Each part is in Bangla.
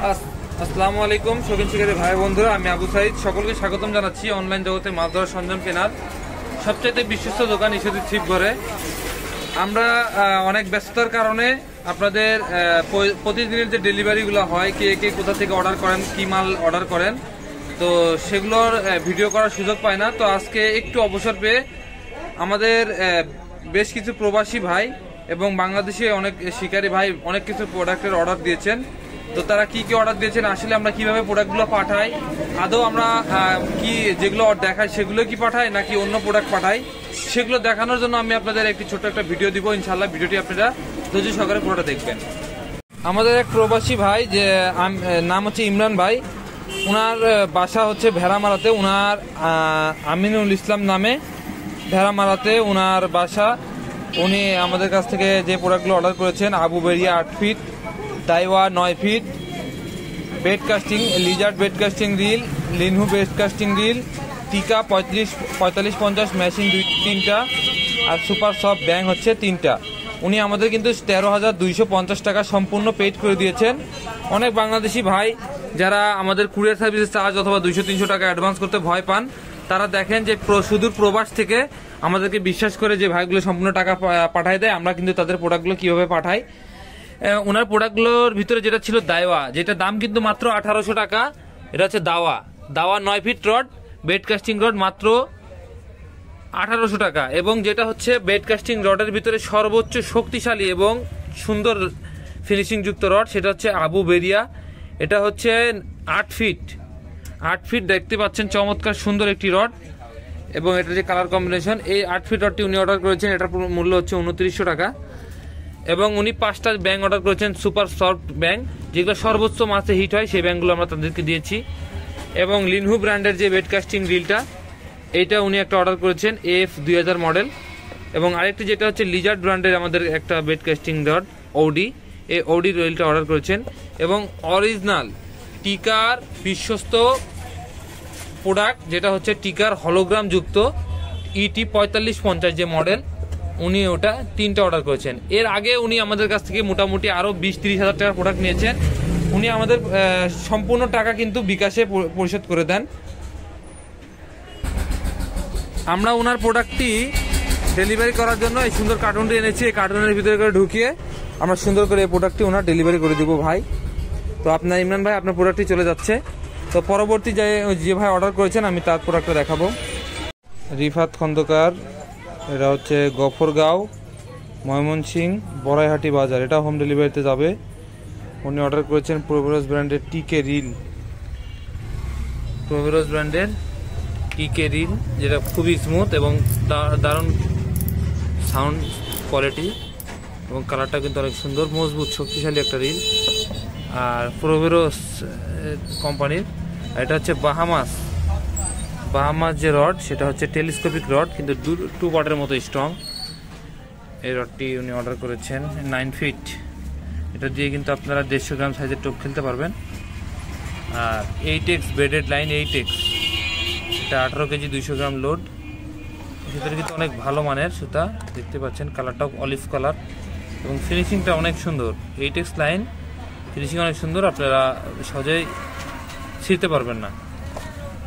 আসসালামু আলাইকুম শৌখিন শিকারী ভাই বন্ধুরা, আমি আবু সাইদ। সকলকে স্বাগতম জানাচ্ছি অনলাইন জগতে মাছ ধরার সরঞ্জাম কেনার সবচাইতে বিশ্বস্ত দোকান ঈশ্বরদী ছিপঘরে। আমরা অনেক ব্যস্ততার কারণে আপনাদের প্রতিদিনের যে ডেলিভারিগুলো হয়, কে কে কোথা থেকে অর্ডার করেন, কি মাল অর্ডার করেন, তো সেগুলোর ভিডিও করার সুযোগ পায় না। তো আজকে একটু অবসর পেয়ে আমাদের বেশ কিছু প্রবাসী ভাই এবং বাংলাদেশে অনেক শিকারী ভাই অনেক কিছু প্রোডাক্টের অর্ডার দিয়েছেন। তো তারা কি কি অর্ডার দিয়েছেন, আসলে আমরা কিভাবে প্রোডাক্টগুলো পাঠাই, আদৌ আমরা কি যেগুলো দেখাই সেগুলো কি পাঠাই নাকি অন্য প্রোডাক্ট পাঠাই, সেগুলো দেখানোর জন্য আমি আপনাদের একটি ছোট্ট একটা ভিডিও দিব। ইনশাআল্লাহ ভিডিওটি আপনারা ধৈর্য সহকারে পুরোটা দেখবেন। আমাদের এক প্রবাসী ভাই, যে নাম হচ্ছে ইমরান ভাই, ওনার বাসা হচ্ছে ভেড়ামারাতে। ওনার আমিনুল ইসলাম নামে ভেড়ামারাতে ওনার বাসা। উনি আমাদের কাছ থেকে যে প্রোডাক্টগুলো অর্ডার করেছেন, আবু বেরিয়া 8 feet, Daiwa 9 feet, bait casting, lizard bait casting reel, লিনহু বেড কাস্টিং রিল, টিকা 45-50 মেশিন 3টা, আর সুপার সফট ব্যাং হচ্ছে 3টা। উনি আমাদের কিন্তু 13,250 টাকা সম্পূর্ণ পেড করে দিয়েছেন। অনেক বাংলাদেশি ভাই যারা আমাদের কুরিয়ার সার্ভিসের চার্জ অথবা 200-300 টাকা অ্যাডভান্স করতে ভয় পান, তারা দেখেন যে সুদূর প্রবাস থেকে আমাদেরকে বিশ্বাস করে যে ভাইগুলো সম্পূর্ণ টাকা পাঠায় দেয়। আমরা কিন্তু তাদের প্রোডাক্টগুলো কিভাবে পাঠাই, ওনার প্রোডাক্টগুলোর ভিতরে যেটা ছিল দাইওয়া, যেটা দাম কিন্তু মাত্র 1800 টাকা। এটা হচ্ছে দাওয়া 9 feet rod, bed casting rod মাত্র 1800 টাকা। এবং যেটা হচ্ছে বেড কাস্টিং রডের ভিতরে সর্বোচ্চ শক্তিশালী এবং সুন্দর ফিনিশিং যুক্ত রড, সেটা হচ্ছে আবু বেরিয়া। এটা হচ্ছে 8 ফিট দেখতে পাচ্ছেন, চমৎকার সুন্দর একটি রড। এবং এটা যে কালার কম্বিনেশন, এই 8 ফিট রডটি উনি অর্ডার করেছেন, এটার মূল্য হচ্ছে 2900 টাকা। এবং উনি 5টা ব্যাং অর্ডার করেছেন, সুপার সফট ব্যাং, যেগুলো সর্বোচ্চ মাছে হিট হয়, সেই ব্যাংগুলো আমরা তাদেরকে দিয়েছি। এবং লিনহু ব্র্যান্ডের যে বেড কাস্টিং রিলটা, এইটা উনি একটা অর্ডার করেছেন, AF 2000 মডেল। এবং আরেকটি যেটা হচ্ছে লিজার্ড ব্র্যান্ডের আমাদের একটা বেড কাস্টিং রড ওডি, এই ওডি রিলটা অর্ডার করেছেন। এবং অরিজিনাল টিকার বিশ্বস্ত প্রোডাক্ট, যেটা হচ্ছে টিকার হলোগ্রাম যুক্ত ET 4550 যে মডেল, উনি ওটা 3টা অর্ডার করেছেন। এর আগে উনি আমাদের কাছ থেকে মোটামুটি আরো 20-30 হাজার টাকার প্রোডাক্ট নিয়েছেন। উনি আমাদের সম্পূর্ণ টাকা কিন্তু বিকাশে পরিশোধ করে দেন। আমরা ওনার প্রোডাক্টটি ডেলিভারি করার জন্য এই সুন্দর কার্টুনটি এনেছি। এই কার্টুনের ভিতরে করে ঢুকিয়ে আমরা সুন্দর করে এই প্রোডাক্টটি ওনার ডেলিভারি করে দেবো ভাই। তো আপনার ইমরান ভাই, আপনার প্রোডাক্টটি চলে যাচ্ছে। তো পরবর্তী যে ভাই অর্ডার করেছেন আমি তার প্রোডাক্টটা দেখাবো। রিফাত খন্দকার, এটা হচ্ছে গফরগাঁও, ময়মনসিংহ, বড়াইহাটি বাজার। এটা হোম ডেলিভারিতে যাবে। উনি অর্ডার করেছেন প্রোভেরস ব্র্যান্ডের টিকে রিল, যেটা খুবই স্মুথ এবং দারুণ সাউন্ড কোয়ালিটি, এবং কালারটা কিন্তু অনেক সুন্দর, মজবুত শক্তিশালী একটা রিল। আর প্রোভেরস কোম্পানির এটা হচ্ছে বাহামাস যে রড, সেটা হচ্ছে টেলিস্কোপিক রড, কিন্তু 2 পার্টের মতো স্ট্রং। এই রডটি উনি অর্ডার করেছেন 9 ফিট। এটা দিয়ে কিন্তু আপনারা 150 গ্রাম সাইজের টোপ খেলতে পারবেন। আর 8X বেডেড লাইন 8X, এটা 18 কেজি 200 গ্রাম লোড। ভিতরে কিন্তু অনেক ভালো মানের সুতা দেখতে পাচ্ছেন, কালারটাও অলিভ কালার এবং ফিনিশিংটা অনেক সুন্দর। 8X লাইন ফিনিশিং অনেক সুন্দর, আপনারা সহজেই ছিঁড়তে পারবেন না।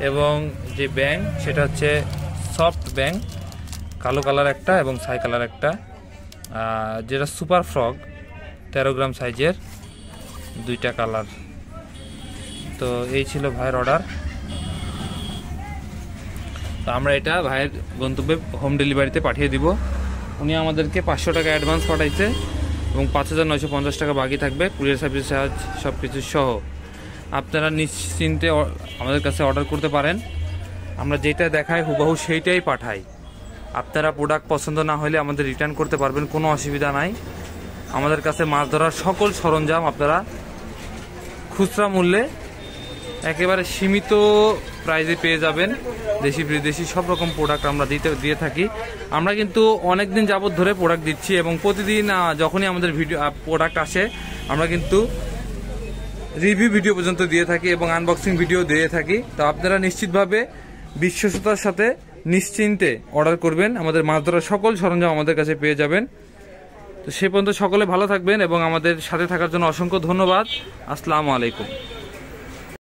এবং যে ব্যাং, সেটা হচ্ছে সফট ব্যাং, কালো কালার একটা এবং ছাই কালার একটা, যেটা সুপার ফ্রগ 13 গ্রাম সাইজের, 2টা কালার। তো এই ছিল ভাইয়ের অর্ডার। তো আমরা এটা ভাইয়ের গন্তব্যে হোম ডেলিভারিতে পাঠিয়ে দিব। উনি আমাদেরকে 500 টাকা অ্যাডভান্স পাঠাইছে এবং 5950 টাকা বাকি থাকবে কুরিয়ার সার্ভিস চার্জ সব কিছু সহ। আপনারা নিশ্চিন্তে আমাদের কাছে অর্ডার করতে পারেন। আমরা যেটা দেখাই হুবহু সেইটাই পাঠাই। আপনারা প্রোডাক্ট পছন্দ না হলে আমাদের রিটার্ন করতে পারবেন, কোনো অসুবিধা নাই। আমাদের কাছে মাছ ধরার সকল সরঞ্জাম আপনারা খুচরা মূল্যে একেবারে সীমিত প্রাইসে পেয়ে যাবেন। দেশি বিদেশি সব রকম প্রোডাক্ট আমরা দিয়ে থাকি। আমরা কিন্তু অনেক দিন যাবত ধরে প্রোডাক্ট দিচ্ছি এবং প্রতিদিন যখনই আমাদের প্রোডাক্ট আসে আমরা কিন্তু রিভিউ ভিডিও পর্যন্ত দিয়ে থাকি এবং আনবক্সিং ভিডিও দিয়ে থাকি। তো আপনারা নিশ্চিতভাবে বিশ্বস্ততার সাথে নিশ্চিন্তে অর্ডার করবেন। আমাদের মাছ ধরার সকল সরঞ্জাম আমাদের কাছে পেয়ে যাবেন। তো সে পর্যন্ত সকলে ভালো থাকবেন এবং আমাদের সাথে থাকার জন্য অসংখ্য ধন্যবাদ। আসসালামু আলাইকুম।